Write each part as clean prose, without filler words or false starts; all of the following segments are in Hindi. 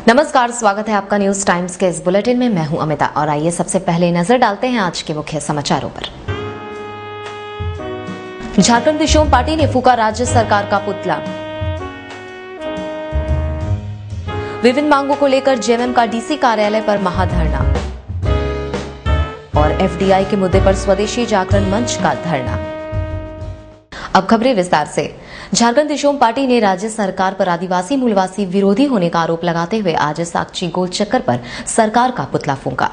नमस्कार, स्वागत है आपका न्यूज टाइम्स के इस बुलेटिन में। मैं हूं अमिता और आइए सबसे पहले नजर डालते हैं आज के मुख्य समाचारों पर। झारखंड दिशोम पार्टी ने फूका राज्य सरकार का पुतला। विभिन्न मांगों को लेकर जेएमएम का डीसी कार्यालय पर महाधरना और एफडीआई के मुद्दे पर स्वदेशी जागरण मंच का धरना। अब खबरें विस्तार से। झारखंड दिशोम पार्टी ने राज्य सरकार पर आदिवासी मूलवासी विरोधी होने का आरोप लगाते हुए आज साक्षी गोल चक्कर पर सरकार का पुतला फूंका।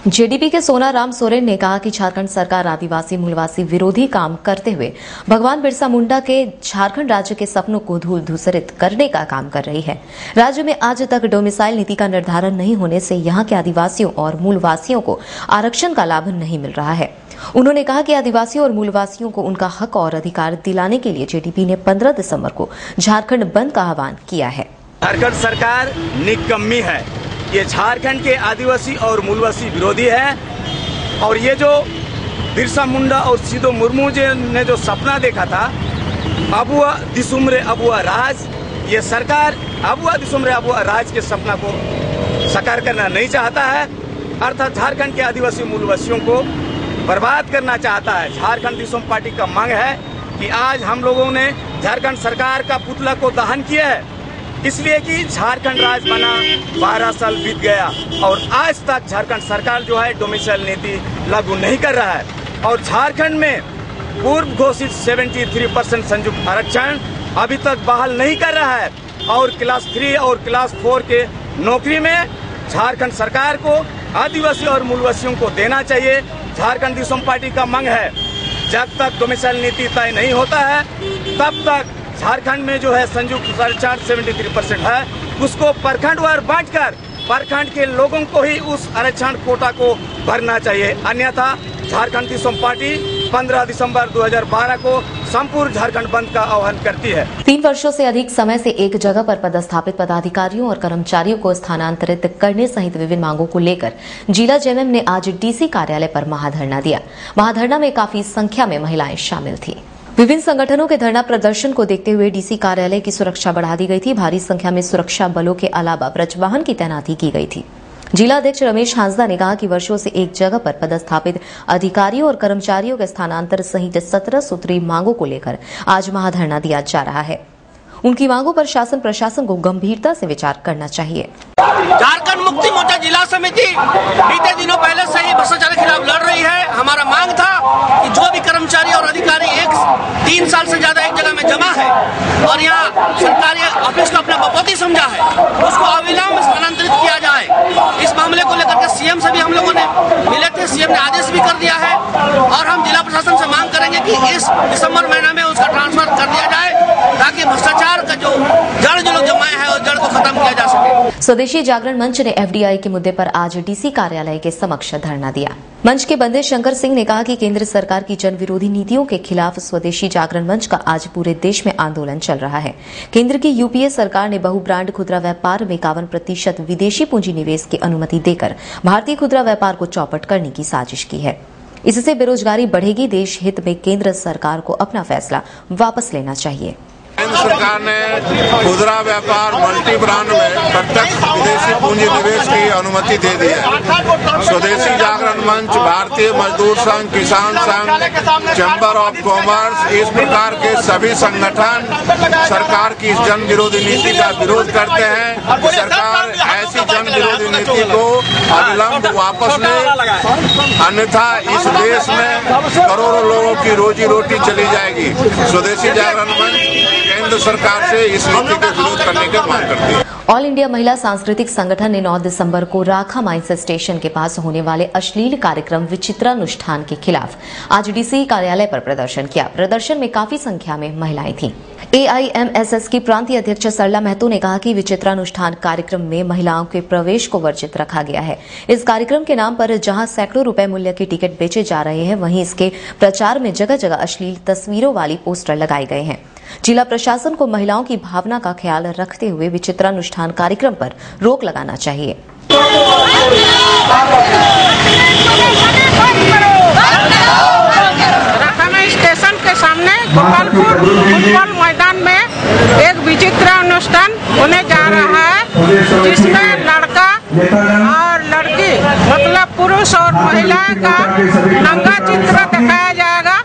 जेडीपी के सोनाराम सोरेन ने कहा कि झारखंड सरकार आदिवासी मूलवासी विरोधी काम करते हुए भगवान बिरसा मुंडा के झारखंड राज्य के सपनों को धूल धूसरित करने का काम कर रही है। राज्य में आज तक डोमिसाइल नीति का निर्धारण नहीं होने से यहाँ के आदिवासियों और मूलवासियों को आरक्षण का लाभ नहीं मिल रहा है। उन्होंने कहा कि आदिवासियों और मूलवासियों को उनका हक और अधिकार दिलाने के लिए जेडीपी ने 15 दिसंबर को झारखंड बंद का आह्वान किया है। झारखंड सरकार निकम्मी है। ये झारखंड के आदिवासी और मूलवासी विरोधी है और ये जो बिरसा मुंडा और सिधो मुर्मू जी ने जो सपना देखा था अबुआ दिसुमरे अबुआ राज, ये सरकार अबुआ दिसुमरे अबुआ राज के सपना को साकार करना नहीं चाहता है, अर्थात झारखंड के आदिवासी मूलवासियों को बर्बाद करना चाहता है। झारखंड दिशोम पार्टी का मांग है कि आज हम लोगों ने झारखंड सरकार का पुतला को दहन किया है, इसलिए कि झारखंड राज्य बना 12 साल बीत गया और आज तक झारखंड सरकार जो है डोमिसाइल नीति लागू नहीं कर रहा है और झारखंड में पूर्व घोषित 73% संयुक्त आरक्षण अभी तक बहाल नहीं कर रहा है और क्लास 3 और क्लास 4 के नौकरी में झारखंड सरकार को आदिवासी और मूलवासियों को देना चाहिए। झारखंड दिशोम पार्टी का मांग है जब तक डोमिसाइल नीति तय नहीं होता है तब तक झारखंड में जो है संयुक्त आरक्षण 73% है, उसको प्रखंडवार बांटकर प्रखंड के लोगों को ही उस आरक्षण कोटा को भरना चाहिए, अन्यथा झारखंड दिशोम पार्टी 15 दिसंबर 2012 को संपूर्ण झारखंड बंद का आह्वान करती है। 3 वर्षों से अधिक समय से एक जगह पर पदस्थापित पदाधिकारियों और कर्मचारियों को स्थानांतरित करने सहित विभिन्न मांगों को लेकर जिला जेएमएम ने आज डीसी कार्यालय पर महाधरना दिया। महाधरना में काफी संख्या में महिलाएं शामिल थी। विभिन्न संगठनों के धरना प्रदर्शन को देखते हुए डीसी कार्यालय की सुरक्षा बढ़ा दी गई थी। भारी संख्या में सुरक्षा बलों के अलावा ब्रजवाहन की तैनाती की गई थी। जिला अध्यक्ष रमेश हांसदा ने कहा कि वर्षों से एक जगह पर पदस्थापित अधिकारियों और कर्मचारियों के स्थानांतरण सहित 17 सूत्री मांगों को लेकर आज महाधरना दिया जा रहा है। उनकी मांगों पर शासन प्रशासन को गंभीरता से विचार करना चाहिए। झारखंड मुक्ति मोर्चा जिला समिति बीते दिनों पहले से ही भ्रष्टाचार के खिलाफ लड़ रही है। हमारा मांग था कि जो भी कर्मचारी और अधिकारी 3 साल से ज्यादा एक जगह में जमा है और यहाँ सरकारी ऑफिस को अपना बपौती समझा है, उसको अविलंब स्थानांतरित किया जाए। इस मामले को लेकर के सीएम से भी हम लोगों ने मिले थे, सीएम ने आदेश भी कर दिया है और हम जिला प्रशासन से मांग करेंगे कि इस दिसंबर महीना में उसका ट्रांसफर कर दिया जाए ताकि भ्रष्टाचार का जो जड़ जो लोग जमाए है उस जड़ को खत्म किया जा सके। स्वदेशी जागरण मंच ने एफडीआई के मुद्दे पर आज डीसी कार्यालय के समक्ष धरना दिया। मंच के बंदे शंकर सिंह ने कहा कि केंद्र सरकार की जन विरोधी नीतियों के खिलाफ स्वदेशी जागरण मंच का आज पूरे देश में आंदोलन चल रहा है। केंद्र की यूपीए सरकार ने बहु ब्रांड खुदरा व्यापार में 51% विदेशी पूंजी निवेश की अनुमति देकर भारतीय खुदरा व्यापार को चौपट करने की साजिश की है। इससे बेरोजगारी बढ़ेगी। देश हित में केंद्र सरकार को अपना फैसला वापस लेना चाहिए। केंद्र सरकार ने खुदरा व्यापार मल्टी ब्रांड में प्रत्यक्ष विदेशी पूंजी निवेश की अनुमति दे दी है। स्वदेशी जागरण मंच, भारतीय मजदूर संघ, किसान संघ, चैम्बर ऑफ कॉमर्स, इस प्रकार के सभी संगठन सरकार की इस जन विरोधी नीति का विरोध करते हैं। सरकार ऐसी जन विरोधी नीति को अविलंब वापस ले, अन्यथा इस देश में करोड़ों लोगों की रोजी रोटी चली जाएगी। स्वदेशी जागरण मंच केंद्र सरकार से इस नीति के विरोध करने की मांग करती है। ऑल इंडिया महिला सांस्कृतिक संगठन ने 9 दिसंबर को राखा माइंस स्टेशन के पास होने वाले अश्लील कार्यक्रम विचित्रानुष्ठान के खिलाफ आज डीसी कार्यालय पर प्रदर्शन किया। प्रदर्शन में काफी संख्या में महिलाएं थीं। एआईएमएसएस की प्रांतीय अध्यक्ष सरला महतो ने कहा कि विचित्रानुष्ठान कार्यक्रम में महिलाओं के प्रवेश को वर्जित रखा गया है। इस कार्यक्रम के नाम पर जहां सैकड़ों रुपए मूल्य के टिकट बेचे जा रहे हैं, वहीं इसके प्रचार में जगह जगह अश्लील तस्वीरों वाली पोस्टर लगाए गए हैं। जिला प्रशासन को महिलाओं की भावना का ख्याल रखते हुए विचित्रानुष्ठान कार्यक्रम पर रोक लगाना चाहिए। स्टेशन के सामने जमशेदपुर फुटबॉल मैदान में एक विचित्र अनुष्ठान होने जा रहा है, जिसमें लड़का और लड़की मतलब पुरुष और महिला का नंगा चित्र दिखाया जाएगा।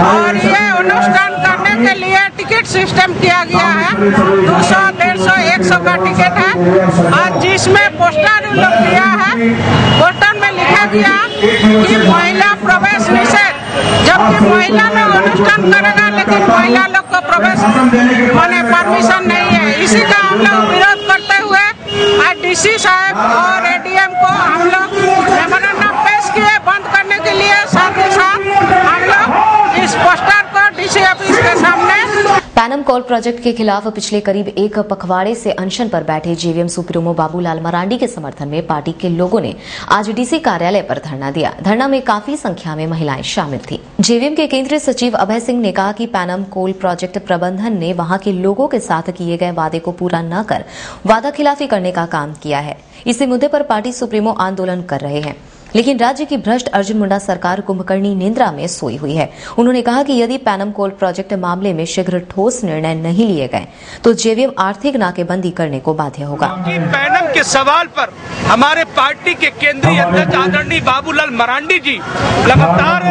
और ये अनुष्ठान करने के लिए टिकट सिस्टम किया गया है। 200, 150, 100 का टिकट है और जिसमें पोस्टर उल्लेख किया है। पोस्टर में लिखा गया कि महिला प्रवेश निषेध, जबकि महिला लोग अनुष्ठान करेगा लेकिन महिला लोग को प्रवेश होने परमिशन नहीं है। इसी का हम लोग विरोध करते हुए आज डीसी साहब और एडीएम को हम लोग मेमोरेंडम पेश किए बंद करने के लिए। साथ ही साथ हम लोग इस पोस्टर को डीसी ऑफिस के सामने पैनम कोल प्रोजेक्ट के खिलाफ पिछले करीब एक पखवाड़े से अनशन पर बैठे जेवीएम सुप्रीमो बाबूलाल मरांडी के समर्थन में पार्टी के लोगों ने आज डीसी कार्यालय पर धरना दिया। धरना में काफी संख्या में महिलाएं शामिल थी। जेवीएम के केंद्रीय सचिव अभय सिंह ने कहा कि पैनम कोल प्रोजेक्ट प्रबंधन ने वहां के लोगों के साथ किए गए वादे को पूरा न कर वादा खिलाफी करने का काम किया है। इसी मुद्दे पर पार्टी सुप्रीमो आंदोलन कर रहे हैं, लेकिन राज्य की भ्रष्ट अर्जुन मुंडा सरकार कुंभकर्णी निंद्रा में सोई हुई है। उन्होंने कहा कि यदि पैनम कोल प्रोजेक्ट मामले में शीघ्र ठोस निर्णय नहीं लिए गए तो जेवीएम आर्थिक नाकेबंदी करने को बाध्य होगा। पैनम के सवाल पर हमारे पार्टी के केंद्रीय अध्यक्ष आदरणीय बाबूलाल मरांडी जी लगातार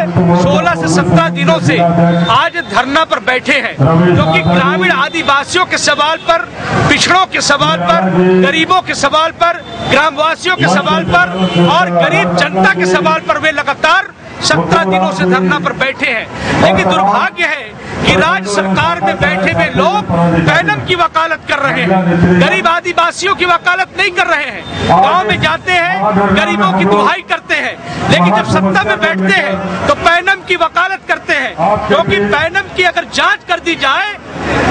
16 से 17 दिनों से आज धरना पर बैठे हैं, क्योंकि ग्रामीण आदिवासियों के सवाल पर, पिछड़ों के सवाल पर, गरीबों के सवाल पर, ग्रामवासियों के सवाल पर और गरीब जनता के सवाल पर वे लगातार 17 दिनों से धरना पर बैठे हैं। लेकिन दुर्भाग्य है कि राज्य सरकार में बैठे हुए लोग पैनम की वकालत कर रहे हैं, गरीब आदिवासियों की वकालत नहीं कर रहे हैं। गांव में जाते हैं, गरीबों की दुहाई करते हैं, लेकिन जब सत्ता में बैठते हैं तो पैनम की वकालत करते हैं, क्योंकि पैनम की अगर जांच कर दी जाए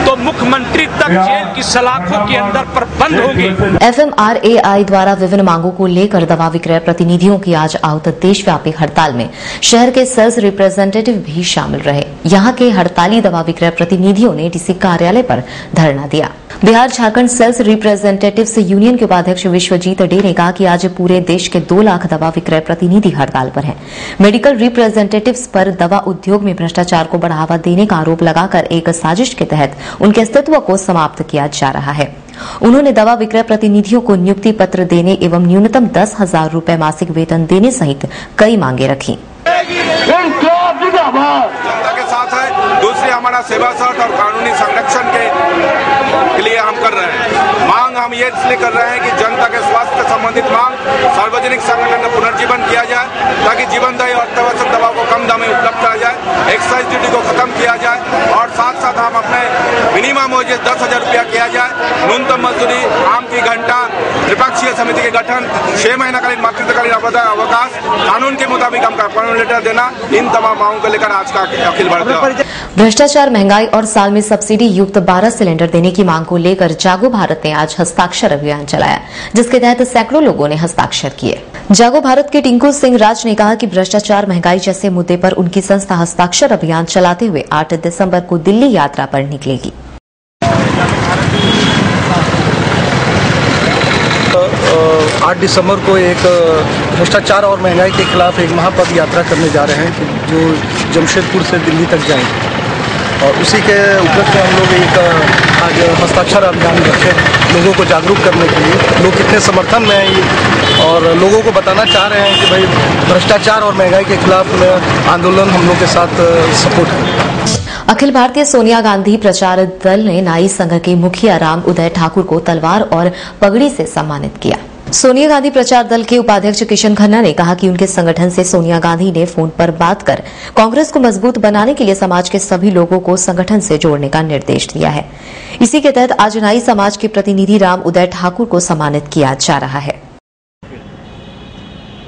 तो मुख्यमंत्री तक जेल की सलाखों के अंदर पर बंद होंगे। FMRAI द्वारा विभिन्न मांगों को लेकर दवा विक्रय प्रतिनिधियों की आज आहूत देशव्यापी हड़ताल में शहर के सेल्स रिप्रेजेंटेटिव भी शामिल रहे। यहाँ के हड़ताली दवा विक्रय प्रतिनिधियों ने डीसी कार्यालय पर धरना दिया। Bihar Jharkhand sales representatives union के उपाध्यक्ष विश्वजीत डे ने कहा कि आज पूरे देश के 2 लाख दवा विक्रय प्रतिनिधि हड़ताल पर हैं। मेडिकल रिप्रेजेंटेटिव्स पर दवा उद्योग में भ्रष्टाचार को बढ़ावा देने का आरोप लगाकर एक साजिश के तहत उनके अस्तित्व को समाप्त किया जा रहा है। उन्होंने दवा विक्रय प्रतिनिधियों को नियुक्ति पत्र देने एवं न्यूनतम 10,000 रूपये मासिक वेतन देने सहित कई मांगे रखी। जनता के साथ है, दूसरी हमारा सेवा शर्त और कानूनी संरक्षण के लिए हम कर रहे हैं। मांग हम ये इसलिए कर रहे हैं कि जनता के स्वास्थ्य से संबंधित मांग, सार्वजनिक संगठन का पुनर्जीवन किया जाए ताकि जीवनदायी और अत्यावश्यक दवा को कम दाम में उपलब्ध कराया जाए, एक्साइज ड्यूटी को खत्म किया जाए और साथ साथ हम अपने मिनिमम वेजेस 10,000 रुपया किया जाए, न्यूनतम मजदूरी, आम की घंटा, त्रिपक्षीय समिति के गठन, 6 महीनाकालीन मातृत्वकालीन अवकाश, कानून के मुताबिक हम अपॉइंटमेंट लेटर देना, इन तमाम मांगों को लेकर आज का अखिल भारतीय भ्रष्टाचार, महंगाई और साल में सब्सिडी युक्त 12 सिलेंडर देने की मांग को लेकर जागो भारत ने आज हस्ताक्षर अभियान चलाया, जिसके तहत सैकड़ों लोगों ने हस्ताक्षर किए। जागो भारत के टिंकू सिंह राज ने कहा कि भ्रष्टाचार, महंगाई जैसे मुद्दे पर उनकी संस्था हस्ताक्षर अभियान चलाते हुए 8 दिसंबर को दिल्ली यात्रा पर निकलेगी। 8 दिसंबर को एक भ्रष्टाचार और महंगाई के खिलाफ एक महापद यात्रा करने जा रहे हैं जो जमशेदपुर से दिल्ली तक जाएंगे और उसी के उपलक्ष्य में हम लोग एक आज हस्ताक्षर अभियान रखे लोगों को जागरूक करने के लिए। लोग कितने समर्थन में हैं और लोगों को बताना चाह रहे हैं कि भाई भ्रष्टाचार और महंगाई के खिलाफ आंदोलन हम लोग के साथ सपोर्ट है। अखिल भारतीय सोनिया गांधी प्रचार दल ने नाई संघ के मुखिया राम उदय ठाकुर को तलवार और पगड़ी से सम्मानित किया। सोनिया गांधी प्रचार दल के उपाध्यक्ष किशन खन्ना ने कहा कि उनके संगठन से सोनिया गांधी ने फोन पर बात कर कांग्रेस को मजबूत बनाने के लिए समाज के सभी लोगों को संगठन से जोड़ने का निर्देश दिया है। इसी के तहत आज नाई समाज के प्रतिनिधि राम उदय ठाकुर को सम्मानित किया जा रहा है।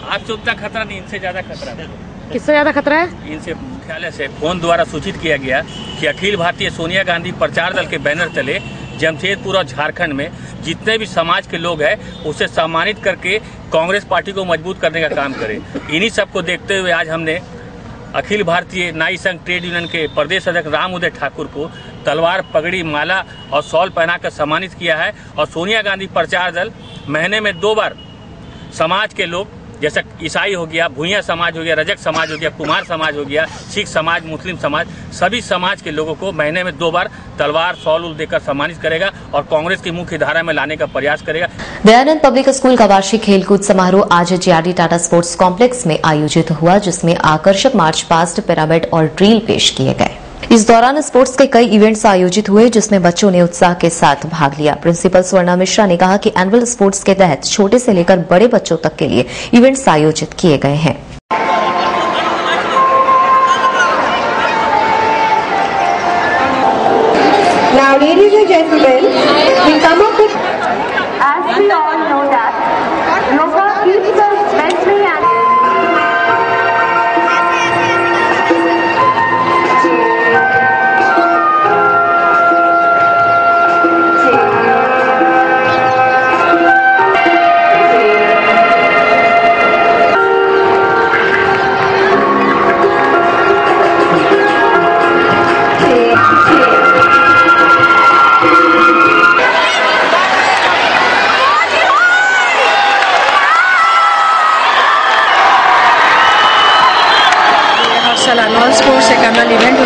आपसे उतना खतरा नहीं, इनसे ज्यादा खतरा है। किससे ज्यादा खतरा है? इनसे मुख्यालय से फोन द्वारा सूचित किया गया कि अखिल भारतीय सोनिया गांधी प्रचार दल के बैनर तले जमशेदपुर और झारखंड में जितने भी समाज के लोग हैं उसे सम्मानित करके कांग्रेस पार्टी को मजबूत करने का काम करें। इन्हीं सबको देखते हुए आज हमने अखिल भारतीय नाई संघ ट्रेड यूनियन के प्रदेश अध्यक्ष राम उदय ठाकुर को तलवार, पगड़ी, माला और शॉल पहनाकर सम्मानित किया है। और सोनिया गांधी प्रचार दल महीने में 2 बार समाज के लोग जैसा ईसाई हो गया, भूइया समाज हो गया, रजक समाज हो गया, कुमार समाज हो गया, सिख समाज, मुस्लिम समाज, सभी समाज के लोगों को महीने में 2 बार तलवार शॉल देकर सम्मानित करेगा और कांग्रेस की मुख्य धारा में लाने का प्रयास करेगा। दयानंद पब्लिक स्कूल का वार्षिक खेलकूद समारोह आज जेआरडी टाटा स्पोर्ट्स कॉम्प्लेक्स में आयोजित हुआ, जिसमें आकर्षक मार्च पास्ट, पिरामिड और ड्रिल पेश किए गए। इस दौरान स्पोर्ट्स के कई इवेंट्स आयोजित हुए, जिसमें बच्चों ने उत्साह के साथ भाग लिया। प्रिंसिपल स्वर्णा मिश्रा ने कहा कि एनुअल स्पोर्ट्स के तहत छोटे से लेकर बड़े बच्चों तक के लिए इवेंट्स आयोजित किए गए हैं। Now, ladies and gentlemen, we come up with, as we all know that yoga keeps us mentally and annual sports एक एनुअल इवेंट